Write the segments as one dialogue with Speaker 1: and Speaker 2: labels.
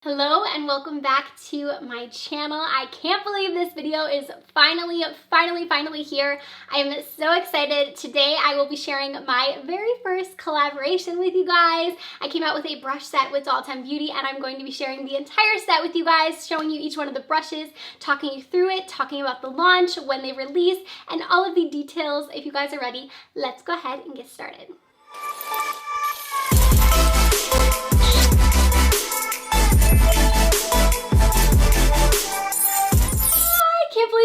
Speaker 1: Hello and welcome back to my channel. I can't believe this video is finally here. I am so excited. Today I will be sharing my very first collaboration with you guys. I came out with a brush set with Doll 10 Beauty and I'm going to be sharing the entire set with you guys, showing you each one of the brushes, talking you through it, talking about the launch, when they release, and all of the details. If you guys are ready, let's go ahead and get started.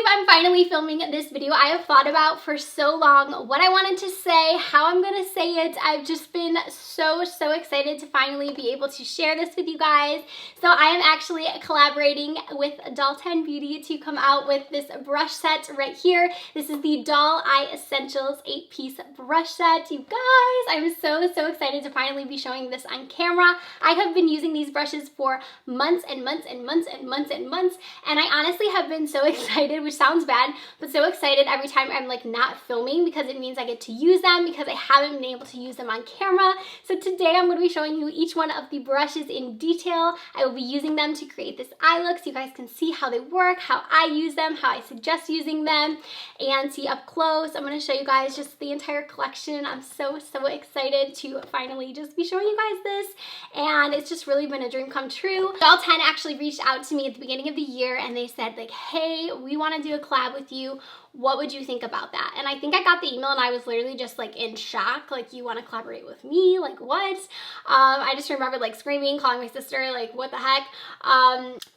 Speaker 1: I'm finally filming this video. I have thought about for so long what I wanted to say, how I'm gonna say it. I've just been so excited to finally be able to share this with you guys. So I am actually collaborating with Doll 10 Beauty to come out with this brush set right here. This is the Doll Eye Essentials 8-piece brush set. You guys, I'm so excited to finally be showing this on camera. I have been using these brushes for months and months, and I honestly have been so excited, which sounds bad, but so excited every time I'm like not filming, because it means I get to use them, because I haven't been able to use them on camera. So today I'm going to be showing you each one of the brushes in detail. I will be using them to create this eye look so you guys can see how they work, how I use them, how I suggest using them, and see up close. I'm going to show you guys just the entire collection. I'm so excited to finally just be showing you guys this, and it's just really been a dream come true. Doll 10 actually reached out to me at the beginning of the year and they said like, hey, we want to do a collab with you. What would you think about that? And I think I got the email and I was literally just like in shock, like, you want to collaborate with me? Like, what? I just remember like screaming, calling my sister, like, what the heck?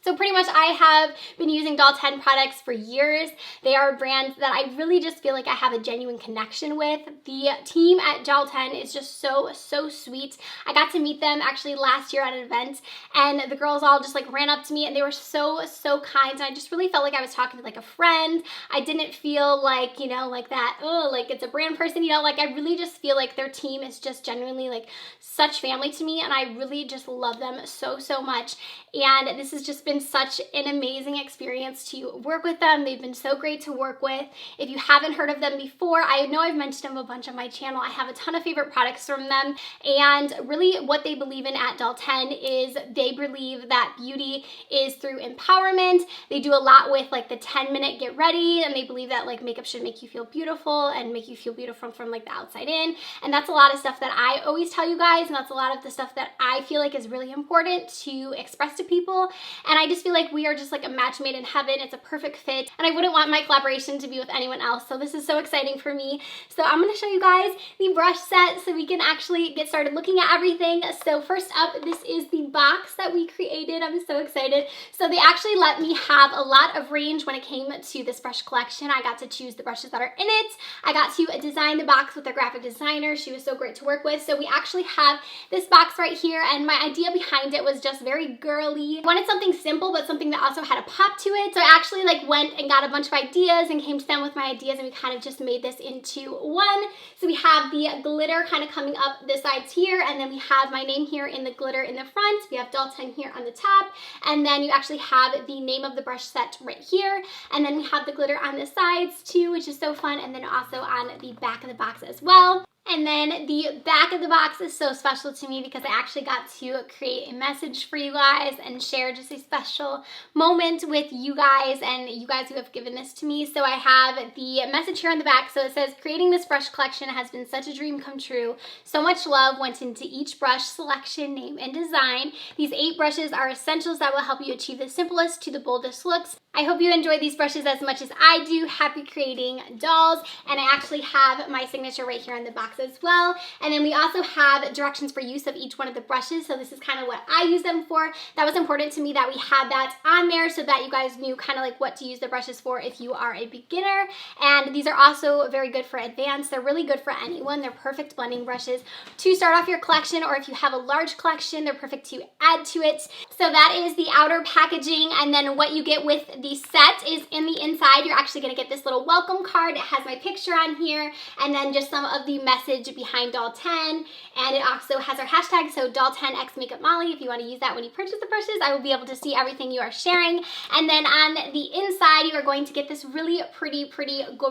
Speaker 1: So pretty much I have been using Doll 10 products for years. They are a brand that I really just feel like I have a genuine connection with. The team at Doll 10 is just so sweet. I got to meet them actually last year at an event, and the girls all just like ran up to me and they were so kind, and I just really felt like I was talking to like a friend. I didn't feel like, you know, like that, oh, like it's a brand person, you know, like I really just feel like their team is just genuinely like such family to me, and I really just love them so much. And this has just been such an amazing experience to work with them. They've been so great to work with. If you haven't heard of them before, I know I've mentioned them a bunch on my channel. I have a ton of favorite products from them, and really what they believe in at Doll 10 is they believe that beauty is through empowerment. They do a lot with like the 10-minute get ready, and they believe that like makeup should make you feel beautiful and make you feel beautiful from like the outside in. And that's a lot of stuff that I always tell you guys, and that's a lot of the stuff that I feel like is really important to express to people. And I just feel like we are just like a match made in heaven. It's a perfect fit, and I wouldn't want my collaboration to be with anyone else. So this is so exciting for me. So I'm going to show you guys the brush set so we can actually get started looking at everything. So first up, this is the box that we created. I'm so excited. So they actually let me have a lot of range when it came to this brush collection. I got to choose the brushes that are in it. I got to design the box with a graphic designer. She was so great to work with. So we actually have this box right here, and my idea behind it was just very girly. I wanted something simple, but something that also had a pop to it. So I actually like went and got a bunch of ideas and came to them with my ideas, and we kind of just made this into one. So we have the glitter kind of coming up the sides here, and then we have my name here in the glitter in the front. We have Doll 10 here on the top, and then you actually have the name of the brush set right here, and then we have the glitter on the sides too, which is so fun, and then also on the back of the box as well. And then the back of the box is so special to me because I actually got to create a message for you guys and share just a special moment with you guys and you guys who have given this to me. So I have the message here on the back. So it says, creating this brush collection has been such a dream come true. So much love went into each brush selection, name, and design. These 8 brushes are essentials that will help you achieve the simplest to the boldest looks. I hope you enjoy these brushes as much as I do. Happy creating dolls. And I actually have my signature right here on the box as well. And then we also have directions for use of each one of the brushes. So this is kind of what I use them for. That was important to me that we had that on there so that you guys knew kind of like what to use the brushes for if you are a beginner. And these are also very good for advanced. They're really good for anyone. They're perfect blending brushes to start off your collection, or if you have a large collection, they're perfect to add to it. So that is the outer packaging, and then what you get with the set is in the inside, you're actually going to get this little welcome card. It has my picture on here, and then just some of the messages message behind doll 10, and it also has our hashtag, so doll10xmakeupmolly. If you want to use that when you purchase the brushes, I will be able to see everything you are sharing. And then on the inside, you are going to get this really pretty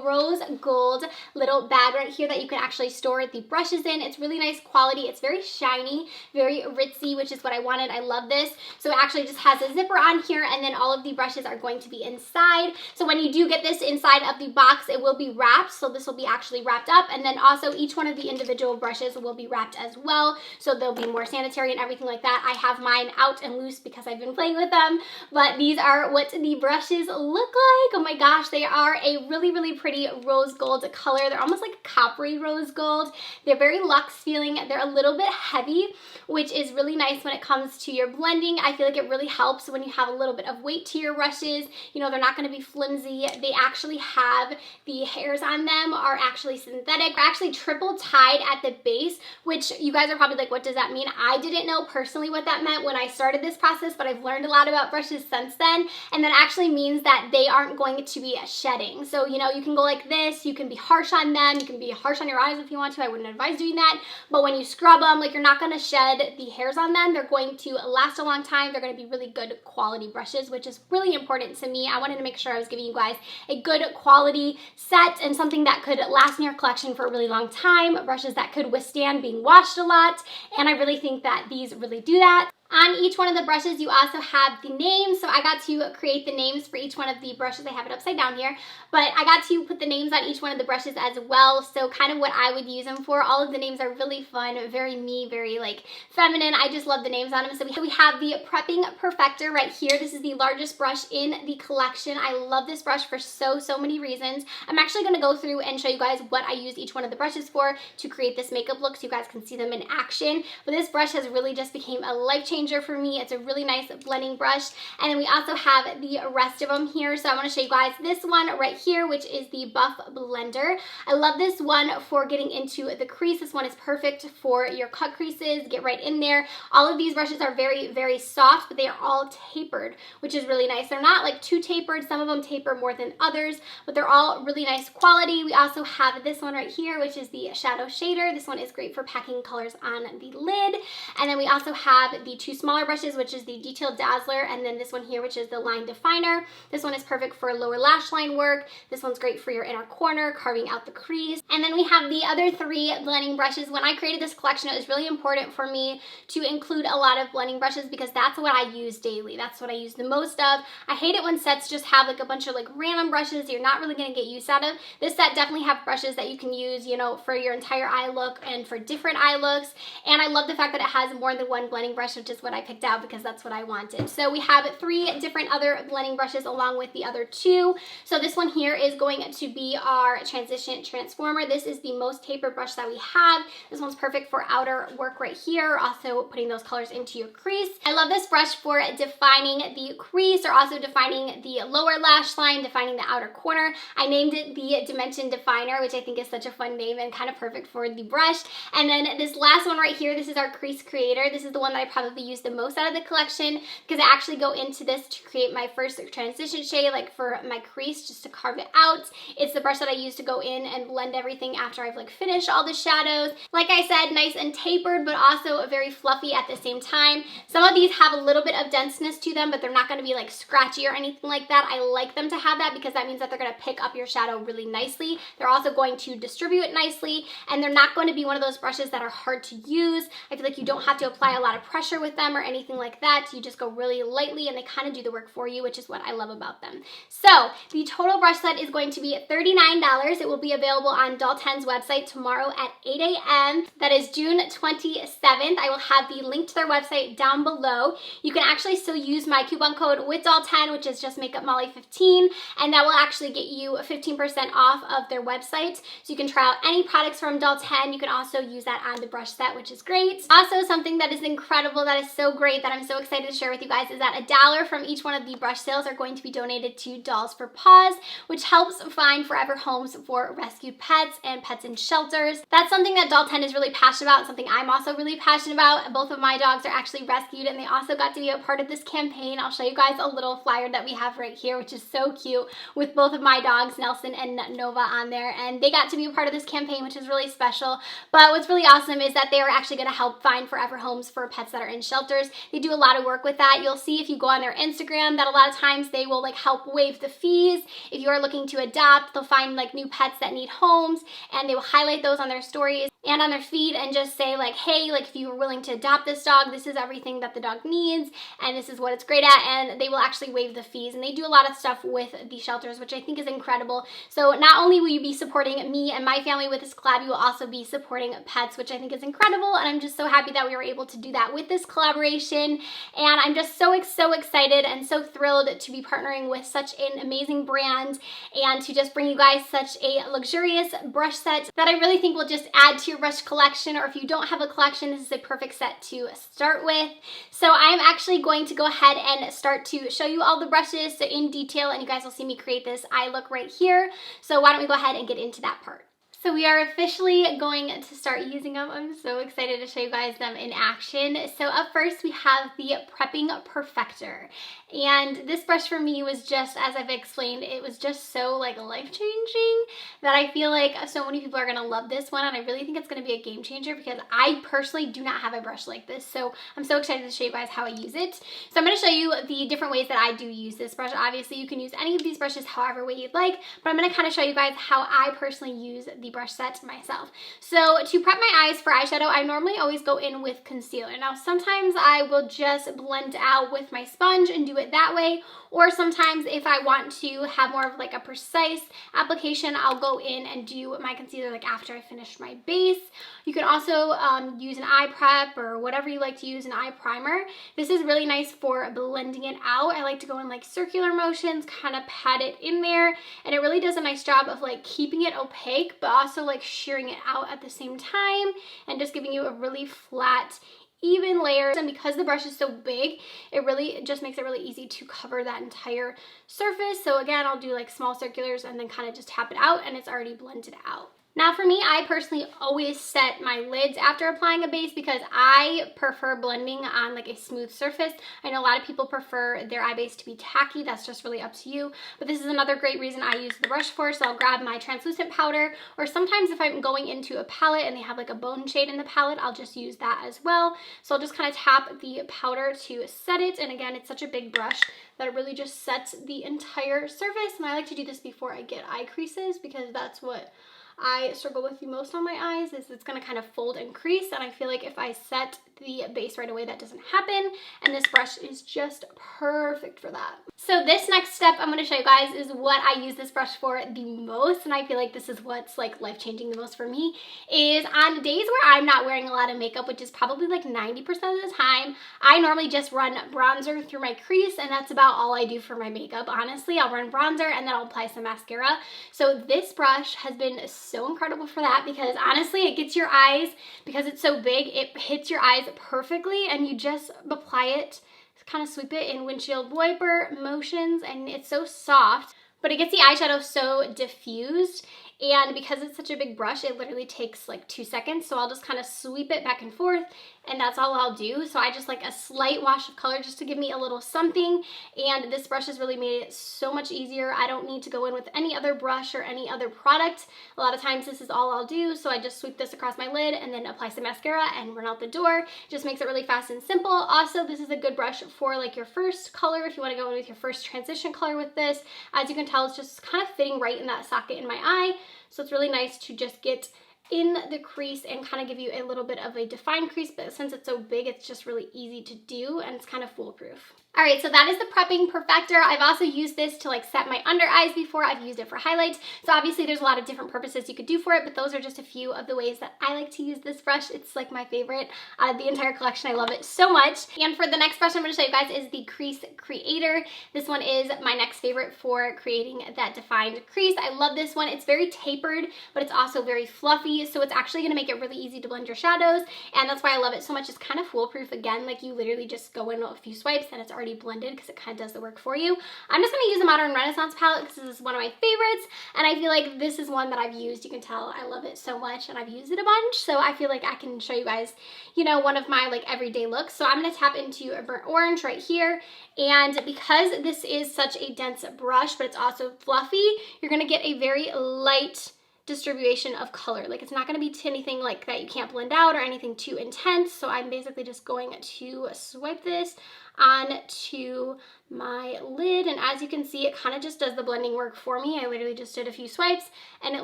Speaker 1: rose gold little bag right here that you can actually store the brushes in. It's really nice quality. It's very shiny, very ritzy, which is what I wanted. I love this. So it actually just has a zipper on here, and then all of the brushes are going to be inside. So when you do get this inside of the box, it will be wrapped. So this will be actually wrapped up, and then also each one of the individual brushes will be wrapped as well. So they'll be more sanitary and everything like that. I have mine out and loose because I've been playing with them, but these are what the brushes look like. Oh my gosh, they are a really pretty rose gold color. They're almost like coppery rose gold. They're very luxe feeling. They're a little bit heavy, which is really nice when it comes to your blending. I feel like it really helps when you have a little bit of weight to your brushes. You know, they're not going to be flimsy. They actually have the hairs on them are actually synthetic. They're actually triple tied at the base, which you guys are probably like, what does that mean? I didn't know personally what that meant when I started this process, but I've learned a lot about brushes since then, and that actually means that they aren't going to be shedding. So, you know, you can go like this, you can be harsh on them, you can be harsh on your eyes if you want to. I wouldn't advise doing that, but when you scrub them, like, you're not going to shed the hairs on them. They're going to last a long time. They're going to be really good quality brushes, which is really important to me. I wanted to make sure I was giving you guys a good quality set and something that could last in your collection for a really long time, brushes that could withstand being washed a lot, and I really think that these really do that. On each one of the brushes, you also have the names. So I got to create the names for each one of the brushes. I have it upside down here, but I got to put the names on each one of the brushes as well. So kind of what I would use them for. All of the names are really fun, very me, very like feminine. I just love the names on them. So we have the Prepping Perfector right here. This is the largest brush in the collection. I love this brush for so many reasons. I'm actually going to go through and show you guys what I use each one of the brushes for to create this makeup look so you guys can see them in action. But this brush has really just became a life changer for me. It's a really nice blending brush. And then we also have the rest of them here. So I want to show you guys this one right here, which is the Buff Blender. I love this one for getting into the crease. This one is perfect for your cut creases. Get right in there. All of these brushes are very soft, but they are all tapered, which is really nice. They're not like too tapered. Some of them taper more than others, but they're all really nice quality. We also have this one right here, which is the Shadow Shader. This one is great for packing colors on the lid. And then we also have the two smaller brushes, which is the Detail Dazzler, and then this one here, which is the Line Definer. This one is perfect for lower lash line work. This one's great for your inner corner, carving out the crease. And then we have the other three blending brushes. When I created this collection, it was really important for me to include a lot of blending brushes because that's what I use daily. That's what I use the most of. I hate it when sets just have like a bunch of like random brushes you're not really going to get use out of. This set definitely have brushes that you can use, you know, for your entire eye look and for different eye looks. And I love the fact that it has more than one blending brush, which is what I picked out because that's what I wanted. So we have three different other blending brushes along with the other two. So this one here is going to be our Transition Transformer. This is the most tapered brush that we have. This one's perfect for outer work right here, also putting those colors into your crease. I love this brush for defining the crease or also defining the lower lash line, defining the outer corner. I named it the Dimension Definer, which I think is such a fun name and kind of perfect for the brush. And then this last one right here, this is our Crease Creator. This is the one that I probably use the most out of the collection because I actually go into this to create my first transition shade, like for my crease, just to carve it out. It's the brush that I use to go in and blend everything after I've like finished all the shadows. Like I said, nice and tapered, but also very fluffy at the same time. Some of these have a little bit of denseness to them, but they're not going to be like scratchy or anything like that. I like them to have that because that means that they're going to pick up your shadow really nicely. They're also going to distribute it nicely, and they're not going to be one of those brushes that are hard to use. I feel like you don't have to apply a lot of pressure with them or anything like that. You just go really lightly and they kind of do the work for you, which is what I love about them. So the total brush set is going to be $39. It will be available on Doll 10's website tomorrow at 8 a.m. That is June 27th. I will have the link to their website down below. You can actually still use my coupon code with Doll 10, which is just MakeupMolly15, and that will actually get you 15% off of their website. So you can try out any products from Doll 10. You can also use that on the brush set, which is great. Also, something that is incredible that is was so great that I'm so excited to share with you guys is that $1 from each one of the brush sales are going to be donated to Dolls for Paws, which helps find forever homes for rescued pets and pets in shelters. That's something that Doll 10 is really passionate about, something I'm also really passionate about. Both of my dogs are actually rescued and they also got to be a part of this campaign. I'll show you guys a little flyer that we have right here, which is so cute, with both of my dogs, Nelson and Nova, on there, and they got to be a part of this campaign, which is really special. But what's really awesome is that they are actually going to help find forever homes for pets that are in shelters. They do a lot of work with that. You'll see if you go on their Instagram that a lot of times they will like help waive the fees. If you are looking to adopt, they'll find like new pets that need homes, and they will highlight those on their stories and on their feed and just say like, hey, like if you were willing to adopt this dog, this is everything that the dog needs and this is what it's great at, and they will actually waive the fees. And they do a lot of stuff with the shelters, which I think is incredible. So not only will you be supporting me and my family with this collab, you will also be supporting pets, which I think is incredible, and I'm just so happy that we were able to do that with this collaboration. And I'm just so excited and so thrilled to be partnering with such an amazing brand and to just bring you guys such a luxurious brush set that I really think will just add to your brush collection, or if you don't have a collection, this is a perfect set to start with. So I'm actually going to go ahead and start to show you all the brushes in detail, and you guys will see me create this eye look right here. So why don't we go ahead and get into that part. So we are officially going to start using them. I'm so excited to show you guys them in action. So up first we have the Prepping Perfector. And this brush for me was just, as I've explained, it was just so like life-changing that I feel like so many people are gonna love this one, and I really think it's gonna be a game changer because I personally do not have a brush like this. So I'm so excited to show you guys how I use it. So I'm gonna show you the different ways that I do use this brush. Obviously you can use any of these brushes however way you'd like, but I'm gonna kind of show you guys how I personally use the brush set myself. So to prep my eyes for eyeshadow, I normally always go in with concealer. Now sometimes I will just blend out with my sponge and do it that way, or sometimes if I want to have more of like a precise application, I'll go in and do my concealer like after I finish my base. You can also use an eye prep or whatever you like to use, an eye primer. This is really nice for blending it out. I like to go in like circular motions, kind of pat it in there, and it really does a nice job of like keeping it opaque but also like shearing it out at the same time and just giving you a really flat, even layers. And because the brush is so big, it really just makes it really easy to cover that entire surface. So again, I'll do like small circulars and then kind of just tap it out and it's already blended out. Now for me, I personally always set my lids after applying a base because I prefer blending on like a smooth surface. I know a lot of people prefer their eye base to be tacky. That's just really up to you. But this is another great reason I use the brush for. So I'll grab my translucent powder, or sometimes if I'm going into a palette and they have like a bone shade in the palette, I'll just use that as well. So I'll just kind of tap the powder to set it. And again, it's such a big brush that it really just sets the entire surface. And I like to do this before I get eye creases because that's what I struggle with the most on my eyes, is it's going to kind of fold and crease, and I feel like if I set the base right away, that doesn't happen, and this brush is just perfect for that. So this next step I'm going to show you guys is what I use this brush for the most, and I feel like this is what's like life-changing the most for me, is on days where I'm not wearing a lot of makeup, which is probably like 90% of the time, I normally just run bronzer through my crease, and that's about all I do for my makeup. Honestly, I'll run bronzer and then I'll apply some mascara. So this brush has been so incredible for that because honestly, it gets your eyes, because it's so big, it hits your eyes perfectly, and you just apply it, kind of sweep it in windshield wiper motions, and it's so soft, but it gets the eyeshadow so diffused. And because it's such a big brush, it literally takes like 2 seconds. So I'll just kind of sweep it back and forth, and that's all I'll do. So I just like a slight wash of color just to give me a little something. And this brush has really made it so much easier. I don't need to go in with any other brush or any other product. A lot of times this is all I'll do. So I just sweep this across my lid and then apply some mascara and run out the door. It just makes it really fast and simple. Also, this is a good brush for like your first color if you want to go in with your first transition color with this. As you can tell, it's just kind of fitting right in that socket in my eye. So it's really nice to just get in the crease and kind of give you a little bit of a defined crease, but since it's so big, it's just really easy to do and it's kind of foolproof. All right, so that is the prepping perfector. I've also used this to like set my under eyes before. I've used it for highlights. So obviously there's a lot of different purposes you could do for it, but those are just a few of the ways that I like to use this brush. It's like my favorite out of the entire collection. I love it so much. And for the next brush I'm gonna show you guys is the Crease Creator. This one is my next favorite for creating that defined crease. I love this one. It's very tapered, but it's also very fluffy. So it's actually gonna make it really easy to blend your shadows. And that's why I love it so much. It's kind of foolproof again. Like you literally just go in a few swipes and it's already blended because it kind of does the work for you. I'm just going to use a Modern Renaissance palette because this is one of my favorites, and I feel like this is one that I've used. You can tell I love it so much and I've used it a bunch, so I feel like I can show you guys, you know, one of my like everyday looks. So I'm going to tap into a burnt orange right here, and because this is such a dense brush but it's also fluffy, you're going to get a very light distribution of color. Like it's not going to be anything like that you can't blend out or anything too intense. So I'm basically just going to swipe this onto my lid, and as you can see, it kind of just does the blending work for me. I literally just did a few swipes and it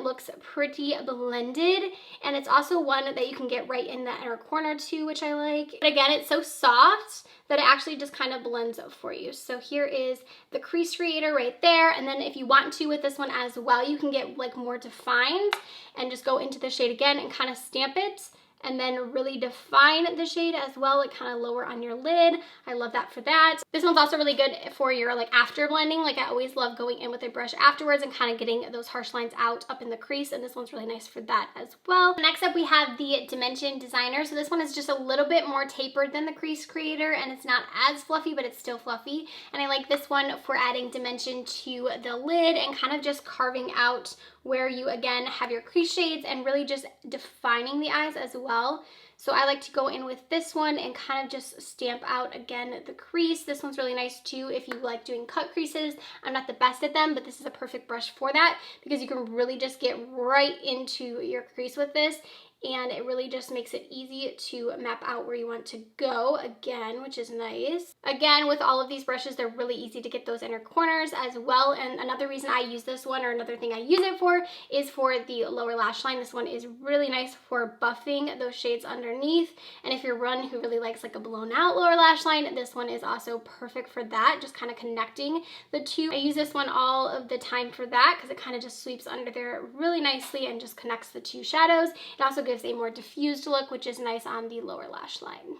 Speaker 1: looks pretty blended, and it's also one that you can get right in the inner corner too, which I like. But again, it's so soft that it actually just kind of blends up for you. So here is the Crease Creator right there, and then if you want to with this one as well, you can get like more defined and just go into the shade again and kind of stamp it and then really define the shade as well, like kind of lower on your lid. I love that for that. This one's also really good for your like after blending. Like I always love going in with a brush afterwards and kind of getting those harsh lines out up in the crease, and this one's really nice for that as well. Next up we have the Dimension Designer. So this one is just a little bit more tapered than the Crease Creator, and it's not as fluffy, but it's still fluffy. And I like this one for adding dimension to the lid and kind of just carving out where you again have your crease shades and really just defining the eyes as well. So I like to go in with this one and kind of just stamp out again the crease. This one's really nice too if you like doing cut creases. I'm not the best at them, but this is a perfect brush for that because you can really just get right into your crease with this, and it really just makes it easy to map out where you want to go again, which is nice. Again, with all of these brushes, they're really easy to get those inner corners as well. And another reason I use this one, or another thing I use it for, is for the lower lash line. This one is really nice for buffing those shades underneath. And if you're one who really likes like a blown out lower lash line, this one is also perfect for that, just kind of connecting the two. I use this one all of the time for that because it kind of just sweeps under there really nicely and just connects the two shadows. It also gives a more diffused look, which is nice on the lower lash line.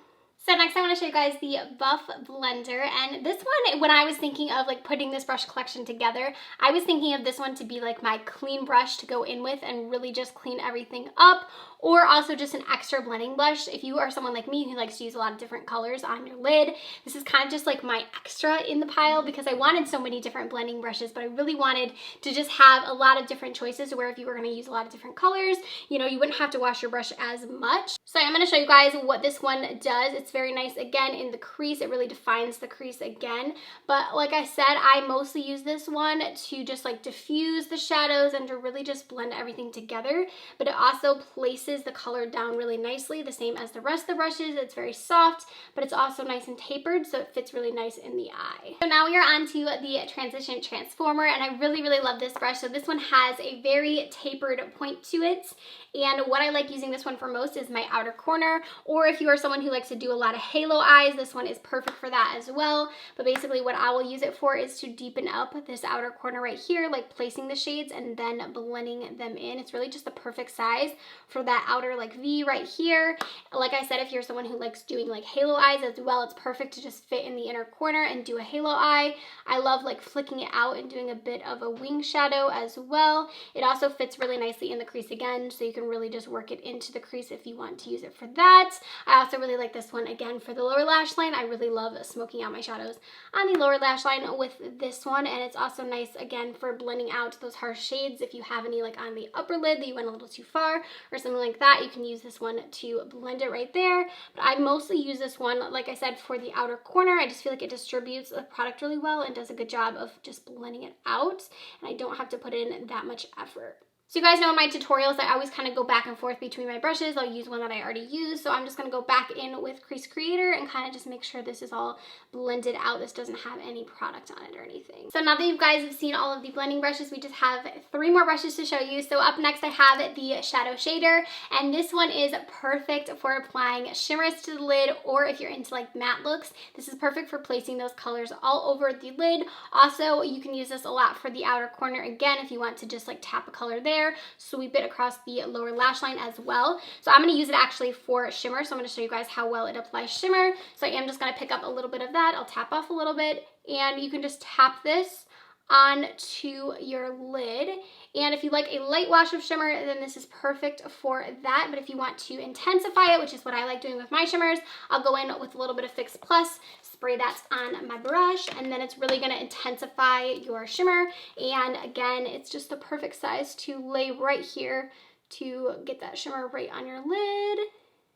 Speaker 1: So next I want to show you guys the Buff Blender, and this one, when I was thinking of like putting this brush collection together, I was thinking of this one to be like my clean brush to go in with and really just clean everything up, or also just an extra blending brush. If you are someone like me who likes to use a lot of different colors on your lid, this is kind of just like my extra in the pile because I wanted so many different blending brushes, but I really wanted to just have a lot of different choices where if you were going to use a lot of different colors, you know, you wouldn't have to wash your brush as much. So I'm going to show you guys what this one does. It's very nice again in the crease. It really defines the crease again. But like I said, I mostly use this one to just like diffuse the shadows and to really just blend everything together. But it also places the color down really nicely, the same as the rest of the brushes. It's very soft, but it's also nice and tapered, so it fits really nice in the eye. So now we are on to the Transition Transformer, and I really, really love this brush. So this one has a very tapered point to it, and what I like using this one for most is my outer corner, or if you are someone who likes to do a lot of halo eyes, this one is perfect for that as well. But basically what I will use it for is to deepen up this outer corner right here, like placing the shades and then blending them in. It's really just the perfect size for that outer like V right here. Like I said, if you're someone who likes doing like halo eyes as well, it's perfect to just fit in the inner corner and do a halo eye. I love like flicking it out and doing a bit of a wing shadow as well. It also fits really nicely in the crease again, so you can really just work it into the crease if you want to use it for that. I also really like this one again for the lower lash line. I really love smoking out my shadows on the lower lash line with this one, and it's also nice again for blending out those harsh shades if you have any like on the upper lid that you went a little too far or something like that. You can use this one to blend it right there, but I mostly use this one, like I said, for the outer corner. I just feel like it distributes the product really well and does a good job of just blending it out, and I don't have to put in that much effort. So you guys know in my tutorials, I always kind of go back and forth between my brushes. I'll use one that I already used. So I'm just going to go back in with Crease Creator and kind of just make sure this is all blended out. This doesn't have any product on it or anything. So now that you guys have seen all of the blending brushes, we just have 3 more brushes to show you. So up next I have the Shadow Shader, and this one is perfect for applying shimmers to the lid, or if you're into like matte looks, this is perfect for placing those colors all over the lid. Also, you can use this a lot for the outer corner again if you want to just like tap a color there. Sweep it across the lower lash line as well. So I'm going to use it actually for shimmer. So I'm going to show you guys how well it applies shimmer. So I am just going to pick up a little bit of that. I'll tap off a little bit, and you can just tap this onto your lid. And if you like a light wash of shimmer, then this is perfect for that. But if you want to intensify it, which is what I like doing with my shimmers, I'll go in with a little bit of Fix Plus, spray that on my brush, and then it's really gonna intensify your shimmer. And again, it's just the perfect size to lay right here to get that shimmer right on your lid.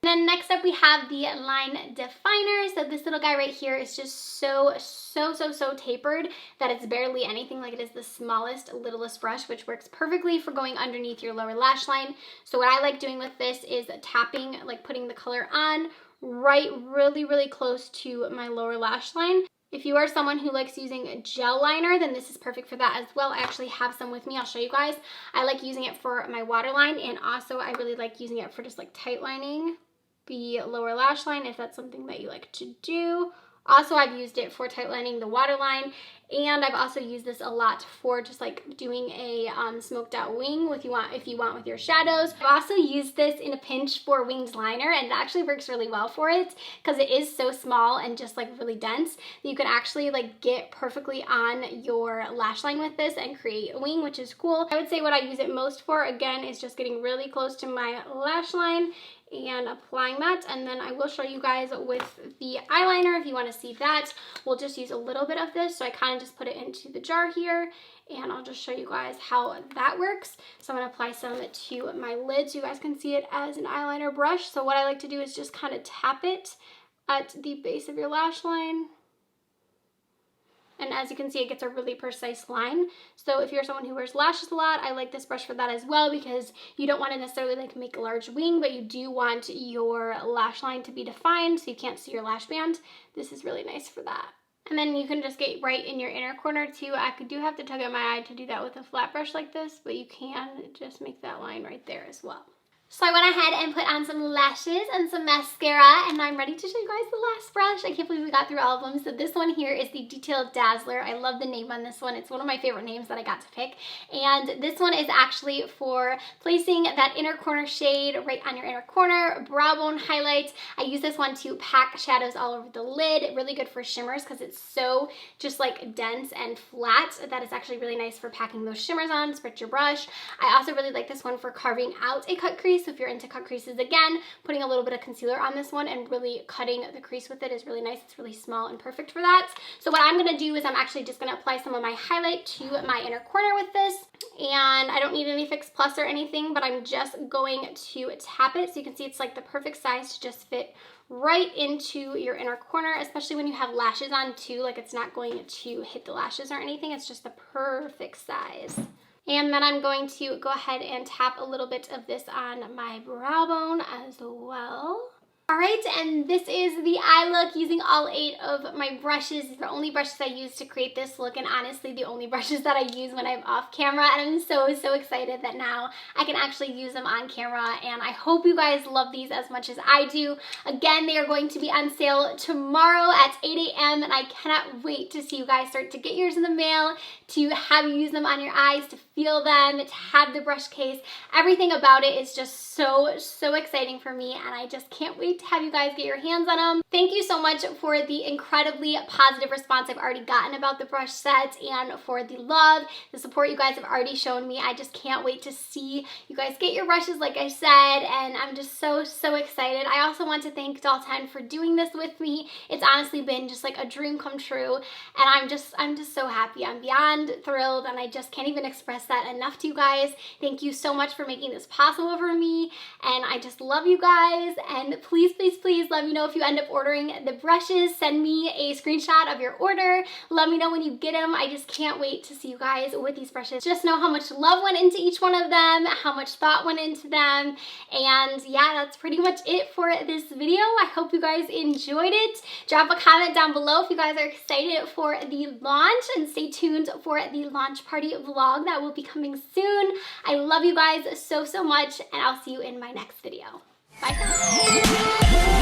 Speaker 1: And then next up we have the line definer. So this little guy right here is just so tapered that it's barely anything. Like, it is the smallest, littlest brush, which works perfectly for going underneath your lower lash line. So what I like doing with this is tapping, like putting the color on right really close to my lower lash line. If you are someone who likes using a gel liner, then this is perfect for that as well. I actually have some with me. I'll show you guys. I like using it for my waterline, and also I really like using it for just like tight lining the lower lash line, if that's something that you like to do. Also, I've used it for tight lining the waterline, and I've also used this a lot for just like doing a smoked out wing if you want with your shadows. I've also used this in a pinch for winged liner, and it actually works really well for it because it is so small and just like really dense that you can actually like get perfectly on your lash line with this and create a wing, which is cool. I would say what I use it most for, again, is just getting really close to my lash line and applying that. And then I will show you guys with the eyeliner if you want to see that. We'll just use a little bit of this. So I kind of just put it into the jar here, and I'll just show you guys how that works. So I'm going to apply some to my lid so you guys can see it as an eyeliner brush. So what I like to do is just kind of tap it at the base of your lash line. And as you can see, it gets a really precise line. So if you're someone who wears lashes a lot, I like this brush for that as well, because you don't want to necessarily like make a large wing, but you do want your lash line to be defined so you can't see your lash band. This is really nice for that. And then you can just get right in your inner corner too. I do have to tug at my eye to do that with a flat brush like this, but you can just make that line right there as well. So I went ahead and put on some lashes and some mascara, and I'm ready to show you guys the last brush. I can't believe we got through all of them. So this one here is the Detailed Dazzler. I love the name on this one. It's one of my favorite names that I got to pick. And this one is actually for placing that inner corner shade right on your inner corner, brow bone highlights. I use this one to pack shadows all over the lid. Really good for shimmers because it's so just like dense and flat that it's actually really nice for packing those shimmers on. Spritz your brush. I also really like this one for carving out a cut crease. So if you're into cut creases, again, putting a little bit of concealer on this one and really cutting the crease with it is really nice. It's really small and perfect for that. So what I'm going to do is I'm actually just going to apply some of my highlight to my inner corner with this. And I don't need any Fix Plus or anything, but I'm just going to tap it. So you can see it's like the perfect size to just fit right into your inner corner, especially when you have lashes on too. Like, it's not going to hit the lashes or anything. It's just the perfect size. And then I'm going to go ahead and tap a little bit of this on my brow bone as well. All right, and this is the eye look using all 8 of my brushes. These are the only brushes I use to create this look, and honestly the only brushes that I use when I'm off camera, and I'm so excited that now I can actually use them on camera, and I hope you guys love these as much as I do. Again, they are going to be on sale tomorrow at 8 a.m., and I cannot wait to see you guys start to get yours in the mail, to have you use them on your eyes, to feel them, to have the brush case. Everything about it is just so exciting for me, and I just can't wait to have you guys get your hands on them. Thank you so much for the incredibly positive response I've already gotten about the brush set, and for the love, the support you guys have already shown me. I just can't wait to see you guys get your brushes, like I said, and I'm just so excited. I also want to thank Doll 10 for doing this with me. It's honestly been just like a dream come true, and I'm just so happy. I'm beyond thrilled, and I just can't even express that enough to you guys. Thank you so much for making this possible for me, and I just love you guys, and please please, please, please let me know if you end up ordering the brushes. Send me a screenshot of your order. Let me know when you get them. I just can't wait to see you guys with these brushes. Just know how much love went into each one of them, how much thought went into them. And yeah, that's pretty much it for this video. I hope you guys enjoyed it. Drop a comment down below if you guys are excited for the launch, and stay tuned for the launch party vlog that will be coming soon. I love you guys so, so much, and I'll see you in my next video. Bye.